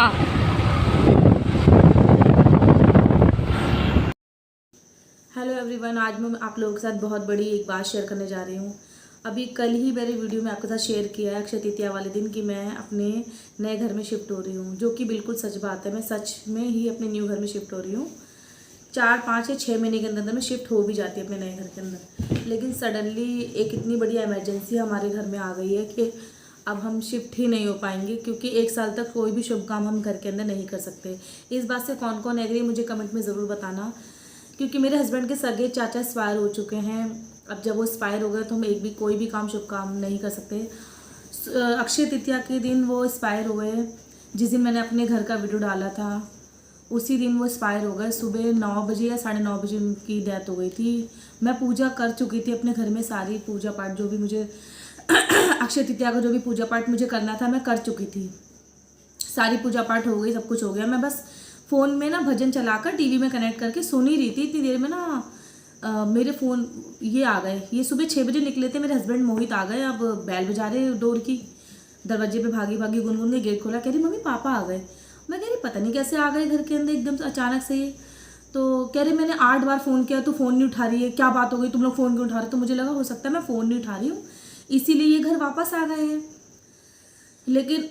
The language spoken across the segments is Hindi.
हाँ। हेलो एवरीवन, आज मैं आप लोगों के साथ बहुत बड़ी एक बात शेयर करने जा रही हूँ। अभी कल ही मेरे वीडियो में आपके साथ शेयर किया है अक्षय तृतीया वाले दिन कि मैं अपने नए घर में शिफ्ट हो रही हूँ, जो कि बिल्कुल सच बात है। मैं सच में ही अपने न्यू घर में शिफ्ट हो रही हूँ। 4, 5 या 6 महीने के अंदर मैं शिफ्ट हो भी जाती है अपने नए घर के अंदर, लेकिन सडनली एक इतनी बड़ी इमरजेंसी हमारे घर में आ गई है कि अब हम शिफ्ट ही नहीं हो पाएंगे, क्योंकि 1 साल तक कोई भी शुभ काम हम घर के अंदर नहीं कर सकते। इस बात से कौन कौन एग्री मुझे कमेंट में ज़रूर बताना, क्योंकि मेरे हस्बैंड के सगे चाचा एक्सपायर हो चुके हैं। अब जब वो एक्सपायर हो गए तो हम कोई भी काम शुभ काम नहीं कर सकते। अक्षय तृतीया के दिन वो एक्सपायर हुए। जिस दिन मैंने अपने घर का वीडियो डाला था उसी दिन वो एक्सपायर हो गए। सुबह 9 बजे या 9:30 बजे उनकी डेथ हो गई थी। मैं पूजा कर चुकी थी अपने घर में, सारी पूजा पाठ जो भी मुझे अक्षय तृतीया का जो भी पूजा पाठ मुझे करना था मैं कर चुकी थी। सारी पूजा पाठ हो गई, सब कुछ हो गया। मैं बस फ़ोन में ना भजन चलाकर टीवी में कनेक्ट करके सुन ही रही थी। इतनी देर में ना मेरे फ़ोन ये आ गए। ये सुबह 6 बजे निकले थे, मेरे हस्बैंड मोहित आ गए। अब बैल बजा रहे डोर की, दरवाजे पे भागी भागी गुनगुन ने गेट खोला, कह रही मम्मी पापा आ गए। मैं कह रही पता नहीं कैसे आ गए घर के अंदर एकदम से अचानक से ये। तो कह रहे मैंने 8 बार फ़ोन किया तो फ़ोन नहीं उठा रही है, क्या बात हो गई, तुम लोग फ़ोन क्यों उठा रहे हो? तो मुझे लगा हो सकता है मैं फ़ोन नहीं उठा रही हूँ इसीलिए ये घर वापस आ गए हैं। लेकिन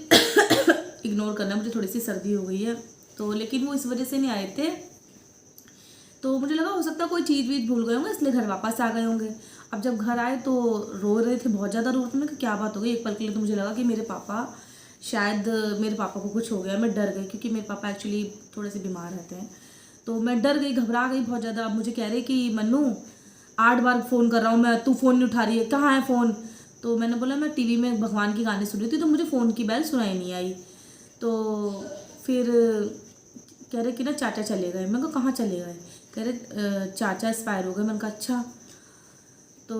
इग्नोर करना, मुझे थोड़ी सी सर्दी हो गई है तो, लेकिन वो इस वजह से नहीं आए थे। तो मुझे लगा हो सकता है कोई चीज़ वीज भूल गए होंगे इसलिए घर वापस आ गए होंगे। अब जब घर आए तो रो रहे थे, बहुत ज़्यादा रो रहे थे। मैं क्या बात हो गई? एक पल के लिए तो मुझे लगा कि मेरे पापा को कुछ हो गया। मैं डर गई क्योंकि मेरे पापा एक्चुअली थोड़े से बीमार रहते हैं। तो मैं डर गई, घबरा गई बहुत ज़्यादा। अब मुझे कह रहे कि मन्नू 8 बार फ़ोन कर रहा हूँ मैं, तू फ़ोन नहीं उठा रही है, कहाँ है फ़ोन? तो मैंने बोला मैं टीवी में भगवान की गाने सुन रही थी तो मुझे फ़ोन की बेल सुनाई नहीं आई। तो फिर कह रहे कि ना चाचा चले गए। मैं कहा कहाँ चले गए? कह रहे चाचा एक्सपायर हो गए। मैंने कहा अच्छा। तो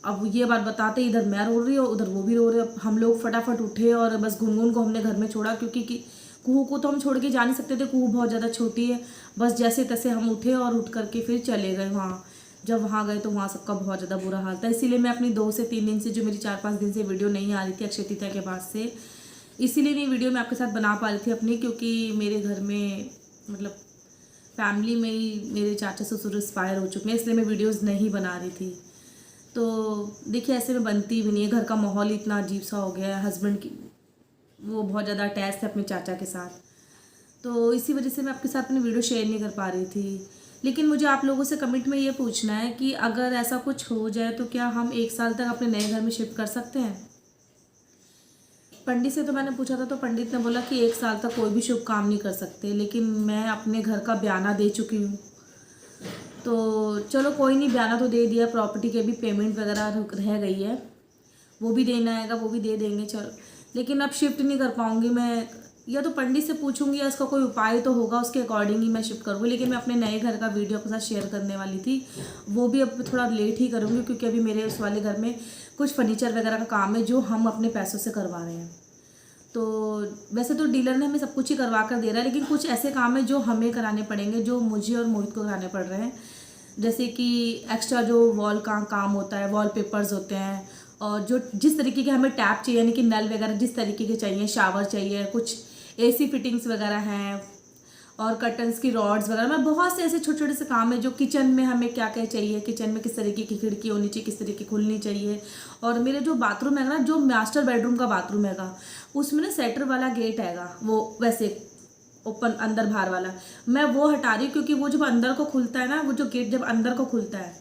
अब ये बात बताते इधर मैं रो रही हूँ, उधर वो भी रो रहे। अब हम लोग फटाफट उठे और बस गुनगुन को हमने घर में छोड़ा, क्योंकि कुहू को तो हम छोड़ के जा नहीं सकते थे, कुहू बहुत ज़्यादा छोटी है। बस जैसे तैसे हम उठे और उठ करके फिर चले गए वहाँ। जब वहाँ गए तो वहाँ सबका बहुत ज़्यादा बुरा हाल था। इसीलिए मैं अपनी 2 से 3 दिन से, जो मेरी 4-5 दिन से वीडियो नहीं आ रही थी अक्षय तृतीया के बाद से, इसीलिए नहीं वीडियो मैं आपके साथ बना पा रही थी अपनी, क्योंकि मेरे घर में मतलब फैमिली में ही मेरे चाचा ससुर एक्सपायर हो चुके हैं, इसलिए मैं वीडियोस नहीं बना रही थी। तो देखिए ऐसे में बनती भी नहीं है, घर का माहौल इतना अजीब सा हो गया है। हस्बैंड की वो बहुत ज़्यादा अटैच थे अपने चाचा के साथ, तो इसी वजह से मैं आपके साथ अपनी वीडियो शेयर नहीं कर पा रही थी। लेकिन मुझे आप लोगों से कमेंट में ये पूछना है कि अगर ऐसा कुछ हो जाए तो क्या हम 1 साल तक अपने नए घर में शिफ्ट कर सकते हैं? पंडित से तो मैंने पूछा था तो पंडित ने बोला कि 1 साल तक कोई भी शुभ काम नहीं कर सकते, लेकिन मैं अपने घर का बयाना दे चुकी हूँ। तो चलो कोई नहीं, बयाना तो दे दिया, प्रॉपर्टी के भी पेमेंट वगैरह रह गई है, वो भी देना आएगा, वो भी दे देंगे। चलो, लेकिन अब शिफ्ट नहीं कर पाऊँगी मैं। या तो पंडित से पूछूंगी या इसका कोई उपाय तो होगा, उसके अकॉर्डिंग ही मैं शिफ्ट करूँगी। लेकिन मैं अपने नए घर का वीडियो आपके साथ शेयर करने वाली थी, वो भी अब थोड़ा लेट ही करूँगी, क्योंकि अभी मेरे उस वाले घर में कुछ फर्नीचर वगैरह का काम है जो हम अपने पैसों से करवा रहे हैं। तो वैसे तो डीलर ने हमें सब कुछ ही करवा कर दे रहा है, लेकिन कुछ ऐसे काम है जो हमें कराने पड़ेंगे, जो मुझे और मोहित को कराने पड़ रहे हैं। जैसे कि एक्स्ट्रा जो वॉल का काम होता है, वॉल पेपर्स होते हैं, और जो जिस तरीके के हमें टैप चाहिए, यानी कि नल वगैरह जिस तरीके के चाहिए, शावर चाहिए, कुछ एसी फिटिंग्स वगैरह हैं, और कर्टन्स की रॉड्स वगैरह, मैं बहुत से ऐसे छोटे छोटे से काम है जो किचन में हमें क्या क्या चाहिए, किचन में किस तरीके की खिड़की होनी चाहिए, किस तरीके की खुलनी चाहिए। और मेरे जो बाथरूम है ना, जो मास्टर बेडरूम का बाथरूम हैगा, उसमें ना सेटर वाला गेट हैगा, वो वैसे ओपन अंदर बाहर वाला, मैं वो हटा रही हूँ, क्योंकि वो जब अंदर को खुलता है ना, वो जो गेट जब अंदर को खुलता है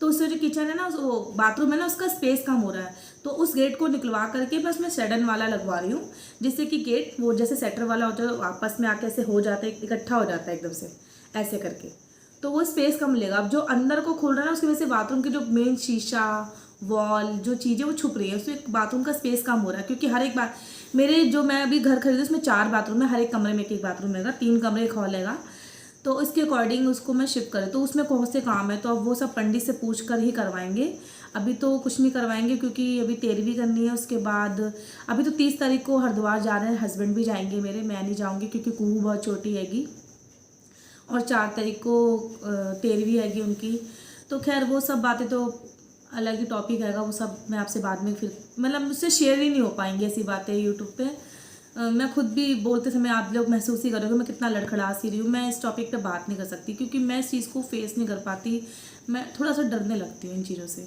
तो उससे जो किचन है ना, वो बाथरूम है ना, उसका स्पेस कम हो रहा है। तो उस गेट को निकलवा करके बस मैं सेडन वाला लगवा रही हूँ, जिससे कि गेट वो जैसे सेटर वाला होता है आपस में आके ऐसे हो जाता है, इकट्ठा हो जाता है एकदम से ऐसे करके, तो वो स्पेस कम मिलेगा। अब जो अंदर को खुल रहा है ना, उसकी वजह से बाथरूम की जो मेन शीशा, वॉल, जो चीज़ें वो छुप रही है, उससे बाथरूम का स्पेस कम हो रहा है। क्योंकि हर एक बार मेरे जो मैं अभी घर खरीदी उसमें 4 बाथरूम है, हर एक कमरे में एक बाथरूम हैगा, 3 कमरे एक हॉल हैगा। तो इसके अकॉर्डिंग उसको मैं शिफ्ट करूँ, तो उसमें कौन से काम है, तो अब वो सब पंडित से पूछ कर ही करवाएंगे। अभी तो कुछ नहीं करवाएंगे, क्योंकि अभी 13वीं करनी है। उसके बाद अभी तो 30 तारीख को हरिद्वार जा रहे हैं, हस्बैंड भी जाएंगे मेरे, मैं नहीं जाऊँगी क्योंकि कुहू बहुत छोटी हैगी, और 4 तारीख को 13वीं हैगी उनकी। तो खैर वो सब बातें तो अलग ही टॉपिक हैगा, वो सब मैं आपसे बाद में फिर मतलब मुझसे शेयर ही नहीं हो पाएंगी ऐसी बातें यूट्यूब पे। मैं खुद भी बोलते समय आप लोग महसूस ही करोगे मैं कितना लड़खड़ा सी रही हूँ। मैं इस टॉपिक पे बात नहीं कर सकती क्योंकि मैं इस चीज़ को फेस नहीं कर पाती। मैं थोड़ा सा डरने लगती हूँ इन चीज़ों से।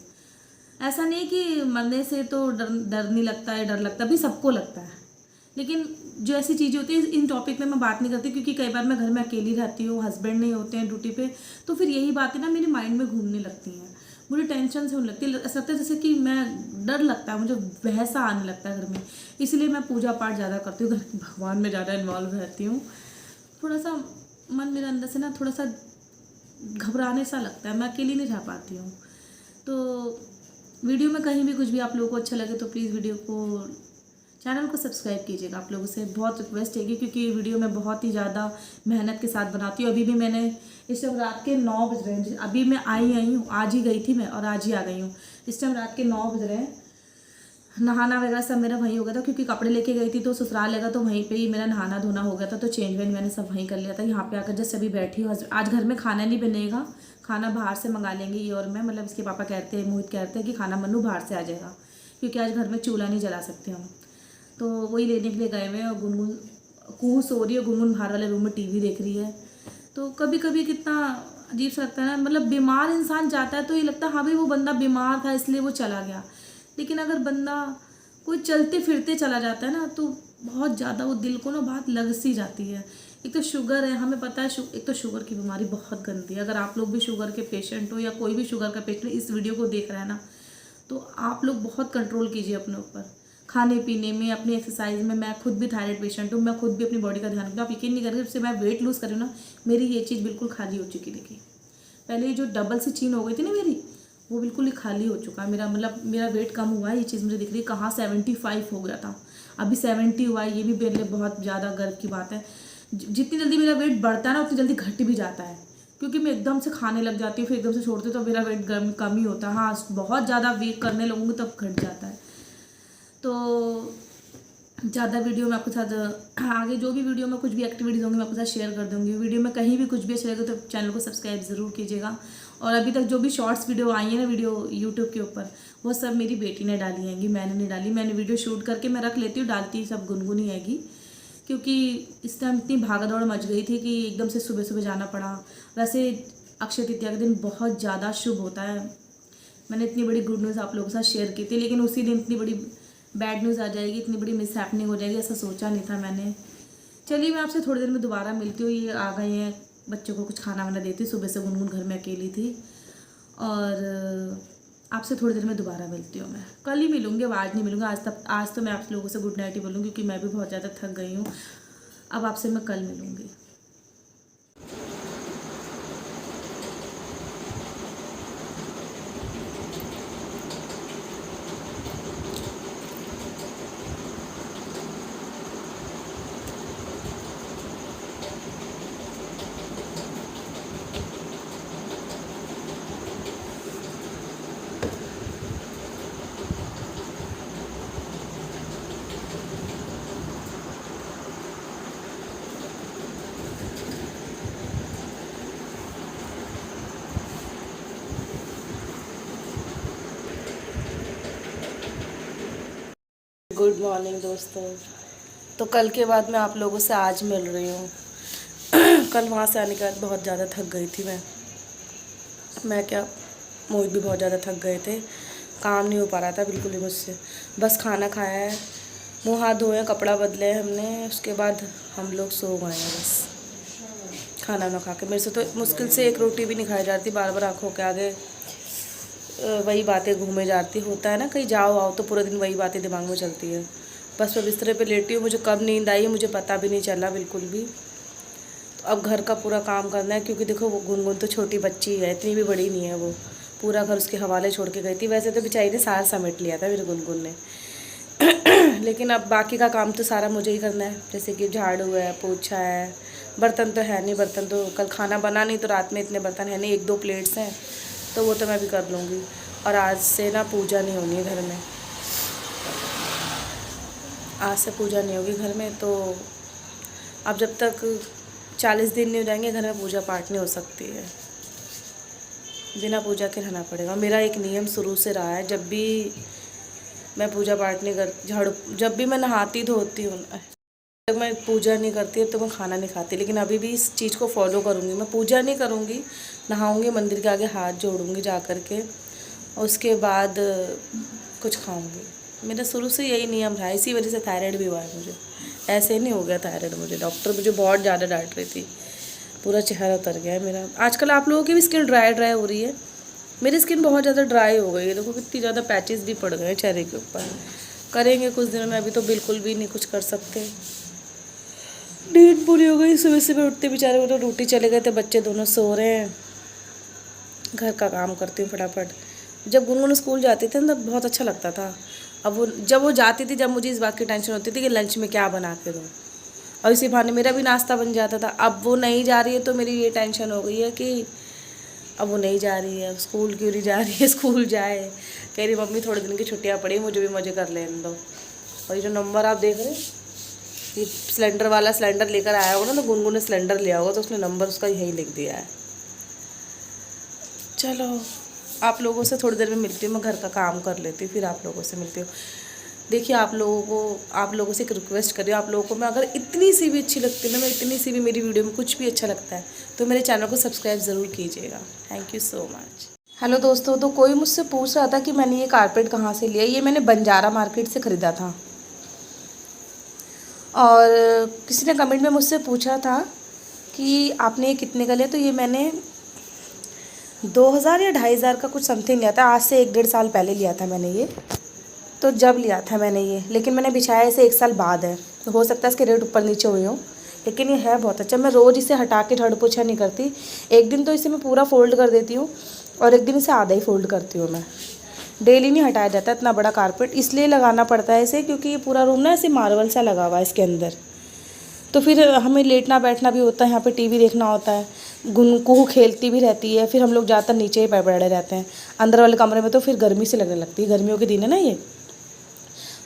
ऐसा नहीं कि मरने से तो डर नहीं लगता है, डर लगता भी सबको लगता है, लेकिन जो ऐसी चीज़ें होती हैं इन टॉपिक में मैं बात नहीं करती क्योंकि कई बार मैं घर में अकेली रहती हूँ, हस्बैंड नहीं होते हैं ड्यूटी पे, तो फिर यही बातें ना मेरे माइंड में घूमने लगती हैं, मुझे टेंशन से होने लगती है। ऐसा लगता है जैसे कि मैं डर लगता है, मुझे वहसा आने लगता है घर में। इसलिए मैं पूजा पाठ ज़्यादा करती हूँ, घर भगवान में ज़्यादा इन्वॉल्व रहती हूँ। थोड़ा सा मन मेरे अंदर से ना थोड़ा सा घबराने सा लगता है, मैं अकेली नहीं रह पाती हूँ। तो वीडियो में कहीं भी कुछ भी आप लोगों को अच्छा लगे तो प्लीज़ वीडियो को, चैनल को सब्सक्राइब कीजिएगा। आप लोगों से बहुत रिक्वेस्ट है क्योंकि ये वीडियो मैं बहुत ही ज़्यादा मेहनत के साथ बनाती हूँ। अभी भी मैंने इस टाइम रात के 9 बज रहे हैं, अभी मैं आई हूँ, आज ही गई थी मैं और आज ही आ गई हूँ। इस टाइम रात के 9 बज रहे हैं। नहाना वगैरह सब मेरा वहीं हो गया था क्योंकि कपड़े लेके गई थी तो ससुराल लगा, तो वहीं पे ही मेरा नहाना धोना हो गया था, तो चेंज वेंज मैंने सब वहीं कर लिया था। यहाँ पे आकर जैसे अभी बैठी हूँ, आज घर में खाना नहीं बनेगा, खाना बाहर से मंगा लेंगे ये और मैं, मतलब इसके पापा कहते हैं, मोहित कहते हैं कि खाना मन्नू बाहर से आ जाएगा क्योंकि आज घर में चूल्हा नहीं जला सकते हम। तो वही लेने के लिए गए हुए हैं और गुनगुन कुहू सो रही है, गुनगुन बाहर वाले रूम में टीवी देख रही है। तो कभी कभी कितना अजीब सा लगता है ना, मतलब बीमार इंसान जाता है तो ये लगता है हाँ भाई वो बंदा बीमार था इसलिए वो चला गया, लेकिन अगर बंदा कोई चलते फिरते चला जाता है ना तो बहुत ज़्यादा वो दिल को ना बात लग सी जाती है। एक तो शुगर है, हमें पता है एक तो शुगर की बीमारी बहुत गंदी है। अगर आप लोग भी शुगर के पेशेंट हो या कोई भी शुगर का पेशेंट इस वीडियो को देख रहा है ना, तो आप लोग बहुत कंट्रोल कीजिए अपने ऊपर, खाने पीने में, अपनी एक्सरसाइज में। मैं खुद भी थायराइड पेशेंट हूँ, मैं खुद भी अपनी बॉडी का ध्यान रखती हूँ। आप यकीन नहीं करेंगे, जब से मैं वेट लूज़ कर रही हूँ ना, मेरी ये चीज़ बिल्कुल खाली हो चुकी। देखिए पहले जो डबल सी चीन हो गई थी ना मेरी, वो बिल्कुल ही खाली हो चुका है मेरा, मतलब मेरा वेट कम हुआ है। ये चीज़ मुझे दिख रही है, कहाँ 75 हो गया था, अभी 70 हुआ है। ये भी मेरे लिए बहुत ज़्यादा गर्व की बात है। जितनी जल्दी मेरा वेट बढ़ता है ना उतनी जल्दी घट भी जाता है, क्योंकि मैं एकदम से खाने लग जाती हूँ फिर एकदम से छोड़ती हूँ तो मेरा वेट कम ही होता है। हाँ, बहुत ज़्यादा वेट करने लगूँगी तब घट जाता है। तो ज़्यादा वीडियो में आपके साथ आगे जो भी वीडियो में कुछ भी एक्टिविटीज़ होंगी मैं आपके साथ शेयर कर दूँगी। वीडियो में कहीं भी कुछ भी अच्छा लगे तो चैनल को सब्सक्राइब ज़रूर कीजिएगा। और अभी तक जो भी शॉर्ट्स वीडियो आई है ना वीडियो यूट्यूब के ऊपर, वो सब मेरी बेटी ने डाली हैंगी, मैंने नहीं डाली। मैंने वीडियो शूट करके मैं रख लेती हूँ, डालती सब गुनगुन ही हैगी, क्योंकि इस टाइम इतनी भागा दौड़ मच गई थी कि एकदम से सुबह सुबह जाना पड़ा। वैसे अक्षय तृतीया के दिन बहुत ज़्यादा शुभ होता है। मैंने इतनी बड़ी गुड न्यूज़ आप लोगों के साथ शेयर की थी, लेकिन उसी दिन इतनी बड़ी बैड न्यूज़ आ जाएगी, इतनी बड़ी मिस हैपनिंग हो जाएगी, ऐसा सोचा नहीं था मैंने। चलिए मैं आपसे थोड़ी देर में दोबारा मिलती हूँ। ये आ गए हैं, बच्चों को कुछ खाना वाना देती, सुबह से गुनगुन घर में अकेली थी, और आपसे थोड़ी देर में दोबारा मिलती हूँ। मैं कल ही मिलूँगी, अब आज नहीं मिलूँगी। आज तो मैं आप लोगों से गुड नाइट ही बोलूँगी क्योंकि मैं भी बहुत ज़्यादा थक गई हूँ। अब आपसे मैं कल मिलूँगी। गुड मॉर्निंग दोस्तों। तो कल के बाद मैं आप लोगों से आज मिल रही हूँ। कल वहाँ से आने के बाद बहुत ज़्यादा थक गई थी मैं क्या, मोहित भी बहुत ज़्यादा थक गए थे, काम नहीं हो पा रहा था बिल्कुल ही मुझसे। बस खाना खाया है, मुँह हाथ धोए, कपड़ा बदले हमने, उसके बाद हम लोग सो गए हैं बस खाना ना खा के। मेरे से तो मुश्किल से एक रोटी भी नहीं खाई जाती, बार बार आँखों के आगे वही बातें घूमे जाती। होता है ना, कहीं जाओ आओ तो पूरे दिन वही बातें दिमाग में चलती है। बस मैं बिस्तरे पे लेटी हूँ, मुझे कब नींद आई मुझे पता भी नहीं चला बिल्कुल भी। तो अब घर का पूरा काम करना है, क्योंकि देखो वो गुनगुन तो छोटी बच्ची है, इतनी भी बड़ी नहीं है वो, पूरा घर उसके हवाले छोड़ के गई थी। वैसे तो बेचारी ने सारा समेट लिया था मेरे गुनगुन ने। लेकिन अब बाकी का काम तो सारा मुझे ही करना है, जैसे कि झाड़ू है, पोछा है, बर्तन तो है नहीं, बर्तन तो कल खाना बना नहीं तो रात में इतने बर्तन है नहीं, 1-2 प्लेट्स हैं तो वो तो मैं भी कर लूँगी। और आज से ना पूजा नहीं होनी है घर में, आज से पूजा नहीं होगी घर में। तो अब जब तक 40 दिन नहीं हो जाएंगे घर में पूजा पाठ नहीं हो सकती है, बिना पूजा के रहना पड़ेगा। मेरा एक नियम शुरू से रहा है, जब भी मैं पूजा पाठ नहीं कर, झाड़ू, जब भी मैं नहाती धोती हूँ जब मैं पूजा नहीं करती तो मैं खाना नहीं खाती, लेकिन अभी भी इस चीज़ को फॉलो करूँगी। मैं पूजा नहीं करूँगी, नहाऊँगी, मंदिर के आगे हाथ जोड़ूँगी जा कर के, और उसके बाद कुछ खाऊँगी। मेरा शुरू से यही नियम रहा, इसी वजह से थायराइड भी हुआ है मुझे। ऐसे नहीं हो गया थायराइड मुझे, डॉक्टर मुझे बहुत ज़्यादा डांट रही थी, पूरा चेहरा उतर गया है मेरा। आजकल आप लोगों की भी स्किन ड्राई हो रही है, मेरी स्किन बहुत ज़्यादा ड्राई हो गई है। देखो कितनी ज़्यादा पैचेस भी पड़ गए चेहरे के ऊपर। करेंगे कुछ दिनों में, अभी तो बिल्कुल भी नहीं कुछ कर सकते। नींद पूरी हो गई, सुबह सुबह उठते बेचारे वो तो ड्यूटी चले गए थे, बच्चे दोनों सो रहे हैं। घर का काम करती हूँ फटाफट। जब गुनगुन स्कूल जाती थी ना तब बहुत अच्छा लगता था। अब वो जब वो जाती थी, जब मुझे इस बात की टेंशन होती थी कि लंच में क्या बना के दूँ, और इसी बहाने मेरा भी नाश्ता बन जाता था। अब वो नहीं जा रही है तो मेरी ये टेंशन हो गई है कि अब वो नहीं जा रही है, स्कूल क्यों नहीं जा रही है, स्कूल जाए। कह रही मम्मी थोड़े दिन की छुट्टियाँ पड़ी, मुझे भी मज़े कर लेने दो। और ये जो नंबर आप देख रहे हैं, ये सिलेंडर वाला सिलेंडर लेकर आया होगा ना, तो गुनगुन ने सिलेंडर लिया होगा, तो उसने नंबर उसका यही लिख दिया है। चलो आप लोगों से थोड़ी देर में मिलती हूँ, मैं घर का काम कर लेती हूँ, फिर आप लोगों से मिलती हूँ। देखिए आप लोगों से एक रिक्वेस्ट कर रही हूँ, आप लोगों को मैं अगर इतनी सी भी अच्छी लगती है ना, मैं इतनी सी भी मेरी वीडियो में कुछ भी अच्छा लगता है तो मेरे चैनल को सब्सक्राइब ज़रूर कीजिएगा। Thank you so much. Hello दोस्तों, तो कोई मुझसे पूछ रहा था कि मैंने ये कारपेट कहाँ से लिया। ये मैंने बंजारा मार्केट से ख़रीदा था। और किसी ने कमेंट में मुझसे पूछा था कि आपने ये कितने का लिया, तो ये मैंने 2000 या 2500 का कुछ समथिंग लिया था। आज से 1-1.5 साल पहले लिया था मैंने ये। तो जब लिया था मैंने ये, लेकिन मैंने बिछाया इसे 1 साल बाद है, तो हो सकता है इसके रेट ऊपर नीचे हुए हों, लेकिन ये है बहुत अच्छा। मैं रोज़ इसे हटा के झाड़ू पोछा नहीं करती। एक दिन तो इसे मैं पूरा फ़ोल्ड कर देती हूँ और एक दिन इसे आधा ही फ़ोल्ड करती हूँ मैं। डेली नहीं हटाया जाता इतना बड़ा कारपेट, इसलिए लगाना पड़ता है इसे क्योंकि ये पूरा रूम ना ऐसे मार्बल सा लगा हुआ है इसके अंदर। तो फिर हमें लेटना बैठना भी होता है, यहाँ पे टीवी देखना होता है, गुनकू खेलती भी रहती है, फिर हम लोग ज़्यादातर नीचे ही पड़े रहते हैं। अंदर वाले कमरे में तो फिर गर्मी से लगने लगती है, गर्मियों के दिन है ना ये।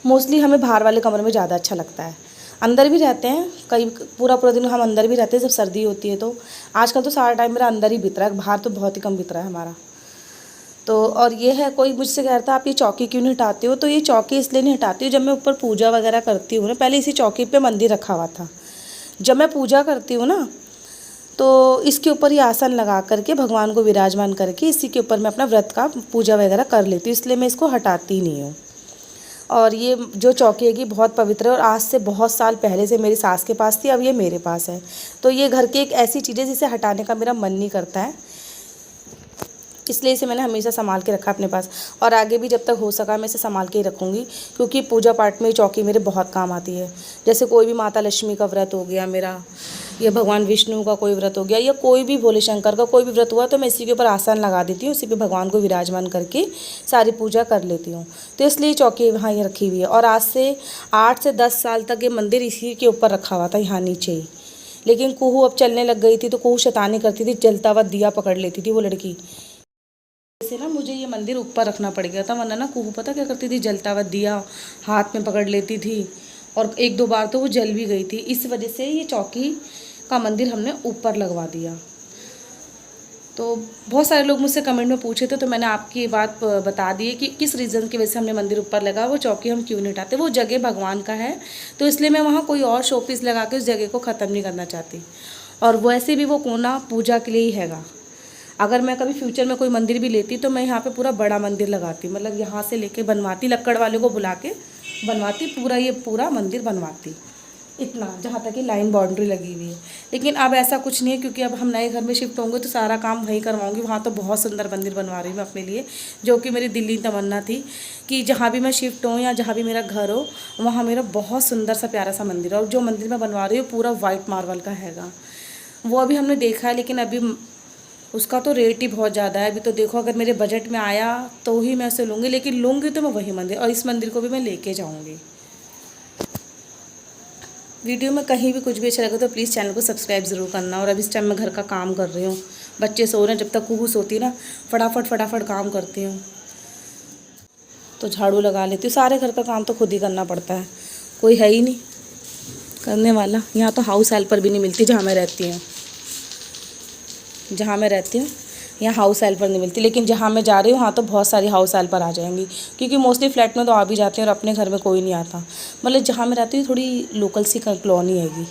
मोस्टली हमें बाहर वाले कमरे में ज़्यादा अच्छा लगता है। अंदर भी रहते हैं, कई पूरा दिन हम अंदर भी रहते हैं जब सर्दी होती है। तो आजकल तो सारा टाइम मेरा अंदर ही बीत रहा है, बाहर तो बहुत ही कम बीत रहा है हमारा। तो और ये है, कोई मुझसे कह रहा था आप ये चौकी क्यों नहीं हटाते हो, तो ये चौकी इसलिए नहीं हटाती हूँ, जब मैं ऊपर पूजा वगैरह करती हूँ ना, पहले इसी चौकी पे मंदिर रखा हुआ था। जब मैं पूजा करती हूँ ना तो इसके ऊपर ही आसन लगा करके भगवान को विराजमान करके इसी के ऊपर मैं अपना व्रत का पूजा वगैरह कर लेती हूँ, इसलिए मैं इसको हटाती नहीं हूँ। और ये जो चौकी है बहुत पवित्र है और आज से बहुत साल पहले से मेरी सास के पास थी, अब ये मेरे पास है। तो ये घर की एक ऐसी चीज़ है जिसे हटाने का मेरा मन नहीं करता है, इसलिए इसे मैंने हमेशा संभाल के रखा अपने पास, और आगे भी जब तक हो सका मैं इसे संभाल के ही रखूँगी, क्योंकि पूजा पाठ में ये चौकी मेरे बहुत काम आती है। जैसे कोई भी माता लक्ष्मी का व्रत हो गया मेरा, या भगवान विष्णु का कोई व्रत हो गया, या कोई भी भोले शंकर का कोई भी व्रत हुआ, तो मैं इसी के ऊपर आसन लगा देती हूँ, इसी पे भगवान को विराजमान करके सारी पूजा कर लेती हूँ। तो इसलिए चौकी वहाँ ही रखी हुई है। और आज से 8 से 10 साल तक ये मंदिर इसी के ऊपर रखा हुआ था, यहाँ नीचे ही। लेकिन कुहू अब चलने लग गई थी, तो कुहू शैतानी करती थी, जलता हुआ दिया पकड़ लेती थी वो लड़की। से ना मुझे ये मंदिर ऊपर रखना पड़ गया था, वरना ना कुहू पता क्या करती थी, जलता हुआ दिया हाथ में पकड़ लेती थी, और 1-2 बार तो वो जल भी गई थी। इस वजह से ये चौकी का मंदिर हमने ऊपर लगवा दिया। तो बहुत सारे लोग मुझसे कमेंट में पूछे थे, तो मैंने आपकी बात बता दी है कि किस रीज़न की वजह से हमने मंदिर ऊपर लगा, वो चौकी हम क्यों नहीं हटाते। वो जगह भगवान का है, तो इसलिए मैं वहाँ कोई और शोपीस लगा के उस जगह को ख़त्म नहीं करना चाहती। और वैसे भी वो कोना पूजा के लिए ही हैगा। अगर मैं कभी फ्यूचर में कोई मंदिर भी लेती तो मैं यहाँ पे पूरा बड़ा मंदिर लगाती, मतलब यहाँ से लेके बनवाती, लक्कड़ वाले को बुला के बनवाती, पूरा मंदिर बनवाती, इतना जहाँ तक कि लाइन बाउंड्री लगी हुई है। लेकिन अब ऐसा कुछ नहीं है, क्योंकि अब हम नए घर में शिफ्ट होंगे तो सारा काम वहीं करवाऊँगी। वहाँ तो बहुत सुंदर मंदिर बनवा रही हूँ मैं अपने लिए, जो कि मेरी दिल्ली तमन्ना थी कि जहाँ भी मैं शिफ्ट हूँ या जहाँ भी मेरा घर हो, वहाँ मेरा बहुत सुंदर सा प्यारा सा मंदिर है। और जो मंदिर मैं बनवा रही हूँ पूरा वाइट मार्बल का हैगा। वो अभी हमने देखा है, लेकिन अभी उसका तो रेट ही बहुत ज़्यादा है। अभी तो देखो, अगर मेरे बजट में आया तो ही मैं उसे लूँगी, लेकिन लूँगी तो मैं वही मंदिर, और इस मंदिर को भी मैं लेके जाऊँगी। वीडियो में कहीं भी कुछ भी अच्छा लगे तो प्लीज़ चैनल को सब्सक्राइब ज़रूर करना। और अभी इस टाइम मैं घर का काम कर रही हूँ, बच्चे सो रहे हैं, जब तक कुहू सोती है ना फटाफट काम करती हूँ। तो झाड़ू लगा लेती हूँ, सारे घर का काम तो खुद ही करना पड़ता है, कोई है ही नहीं करने वाला। यहाँ तो हाउस हेल्पर भी नहीं मिलती जहाँ मैं रहती हूँ। यहाँ हाउस हेल्पर नहीं मिलती, लेकिन जहाँ मैं जा रही हूँ वहाँ तो बहुत सारी हाउस हेल्पर आ जाएंगी, क्योंकि मोस्टली फ्लैट में तो आ भी जाते हैं और अपने घर में कोई नहीं आता। मतलब जहाँ मैं रहती हूँ थोड़ी लोकल सी कॉलोनी हैगी।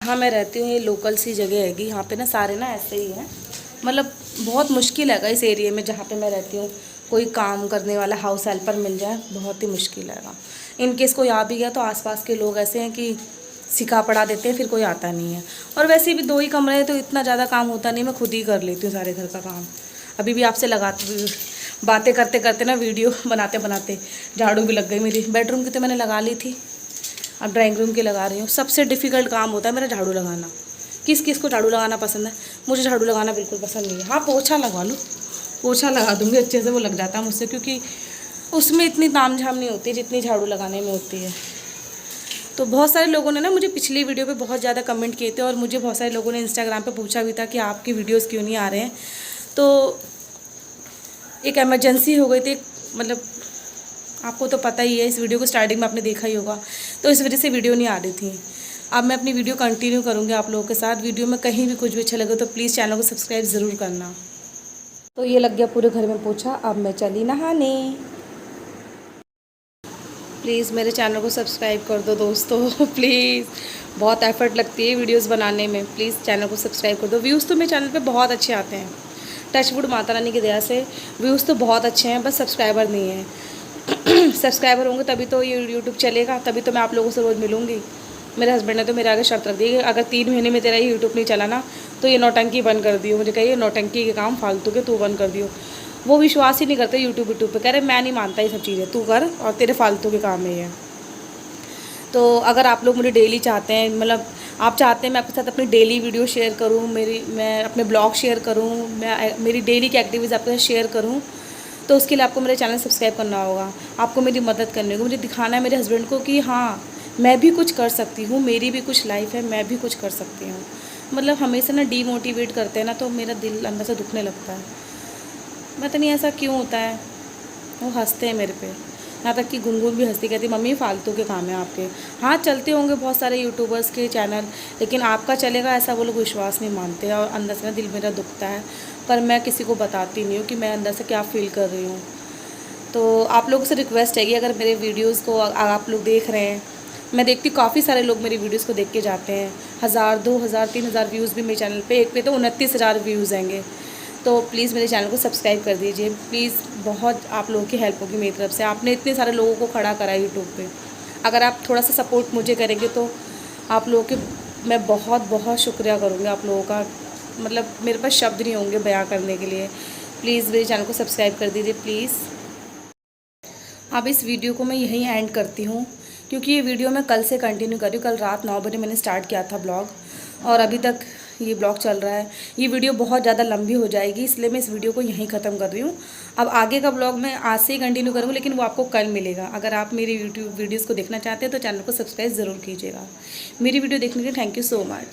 हाँ, मैं रहती हूँ ये लोकल सी जगह हैगी, यहाँ पे ना सारे ना ऐसे ही हैं। मतलब बहुत मुश्किल हैगा इस एरिया में जहाँ पे मैं रहती हूँ कोई काम करने वाला हाउस हेल्पर मिल जाए, बहुत ही मुश्किल हैगा। इन केस कोई आ भी गया तो आसपास के लोग ऐसे हैं कि सिखा पढ़ा देते हैं, फिर कोई आता नहीं है। और वैसे भी 2 ही कमरे हैं तो इतना ज़्यादा काम होता नहीं, मैं खुद ही कर लेती हूँ सारे घर का काम। अभी भी आपसे लगाती बातें करते करते ना वीडियो बनाते बनाते झाड़ू भी लग गई मेरी। बेडरूम की तो मैंने लगा ली थी, अब ड्राइंग रूम की लगा रही हूँ। सबसे डिफ़िकल्ट काम होता है मेरा झाड़ू लगाना। किस किस को झाड़ू लगाना पसंद है? मुझे झाड़ू लगाना बिल्कुल पसंद नहीं है। हाँ, पोछा लगवा लो, पोछा लगा दूँगी अच्छे से, वो लग जाता है मुझसे, क्योंकि उसमें इतनी तामझाम नहीं होती जितनी झाड़ू लगाने में होती है। तो बहुत सारे लोगों ने ना मुझे पिछली वीडियो पे बहुत ज़्यादा कमेंट किए थे, और मुझे बहुत सारे लोगों ने इंस्टाग्राम पे पूछा भी था कि आपकी वीडियोस क्यों नहीं आ रहे हैं। तो एक इमरजेंसी हो गई थी, मतलब आपको तो पता ही है, इस वीडियो को स्टार्टिंग में आपने देखा ही होगा, तो इस वजह से वीडियो नहीं आ रही थी। अब मैं अपनी वीडियो कंटिन्यू करूँगी आप लोगों के साथ। वीडियो में कहीं भी कुछ भी अच्छा लगे तो प्लीज़ चैनल को सब्सक्राइब ज़रूर करना। तो ये लग गया पूरे घर में पोछा, अब मैं चली नहाने। प्लीज़ मेरे चैनल को सब्सक्राइब कर दो दोस्तों प्लीज़, बहुत एफर्ट लगती है वीडियोस बनाने में। प्लीज़ चैनल को सब्सक्राइब कर दो। व्यूज़ तो मेरे चैनल पे बहुत अच्छे आते हैं, टचवुड माता रानी की दया से व्यूज़ तो बहुत अच्छे हैं, बस सब्सक्राइबर नहीं है सब्सक्राइबर होंगे तभी तो ये यूट्यूब चलेगा, तभी तो मैं आप लोगों से रोज़ मिलूँगी। मेरे हस्बैंड ने तो मेरे आगे शर्त रख दी कि अगर 3 महीने में तेरा यूट्यूब नहीं चला ना तो ये नौटंकी बंद कर दियो। मुझे कहिए नौटंकी के काम फालतू के तू बंद कर दियो। वो विश्वास ही नहीं करते यूट्यूब पे, कह रहे मैं नहीं मानता ये सब चीज़ें, तू कर और तेरे फालतू के काम है ये। तो अगर आप लोग मुझे डेली चाहते हैं, मतलब आप चाहते हैं मैं आपके साथ अपनी डेली वीडियो शेयर करूं, मैं अपने ब्लॉग शेयर करूं, मैं मेरी डेली की एक्टिविटीज़ आपके साथ शेयर करूं, तो उसके लिए आपको मेरे चैनल सब्सक्राइब करना होगा। आपको मेरी मदद करनी होगी, मुझे दिखाना है मेरे हस्बैंड को कि हाँ मैं भी कुछ कर सकती हूँ, मेरी भी कुछ लाइफ है, मैं भी कुछ कर सकती हूँ। मतलब हमेशा ना डीमोटिवेट करते हैं ना तो मेरा दिल अंदर से दुखने लगता है। पता नहीं ऐसा क्यों होता है। वो हंसते हैं मेरे पे, यहाँ तक कि गुनगुन भी हंसती, कहती मम्मी फालतू के काम है आपके। हाँ, चलते होंगे बहुत सारे यूट्यूबर्स के चैनल, लेकिन आपका चलेगा ऐसा वो लोग विश्वास नहीं मानते, और अंदर से ना दिल मेरा दुखता है, पर मैं किसी को बताती नहीं हूँ कि मैं अंदर से क्या फ़ील कर रही हूँ। तो आप लोगों से रिक्वेस्ट है कि अगर मेरे वीडियोज़ को आप लोग देख रहे हैं, मैं देखती हूँ काफ़ी सारे लोग मेरी वीडियोज़ को देख के जाते हैं, 1000, 2000, 3000 व्यूज़ भी मेरे चैनल पे, एक पे तो 29,000 व्यूज़ आएंगे। तो प्लीज़ मेरे चैनल को सब्सक्राइब कर दीजिए प्लीज़, बहुत आप लोगों की हेल्प होगी मेरी तरफ से। आपने इतने सारे लोगों को खड़ा करा है यूट्यूब पे, अगर आप थोड़ा सा सपोर्ट मुझे करेंगे तो आप लोगों के मैं बहुत बहुत शुक्रिया करूँगी आप लोगों का। मतलब मेरे पास शब्द नहीं होंगे बयां करने के लिए। प्लीज़ मेरे चैनल को सब्सक्राइब कर दीजिए प्लीज़। अब इस वीडियो को मैं यहीं एंड करती हूँ, क्योंकि ये वीडियो मैं कल से कंटिन्यू कर रही हूँ। कल रात 9 बजे मैंने स्टार्ट किया था ब्लॉग, और अभी तक ये ब्लॉग चल रहा है। ये वीडियो बहुत ज़्यादा लंबी हो जाएगी, इसलिए मैं इस वीडियो को यहीं ख़त्म कर रही हूँ। अब आगे का ब्लॉग मैं आज से ही कंटिन्यू करूँगी, लेकिन वो आपको कल मिलेगा। अगर आप मेरी यूट्यूब वीडियोज़ को देखना चाहते हैं तो चैनल को सब्सक्राइब ज़रूर कीजिएगा। मेरी वीडियो देखने के लिए थैंक यू सो मच।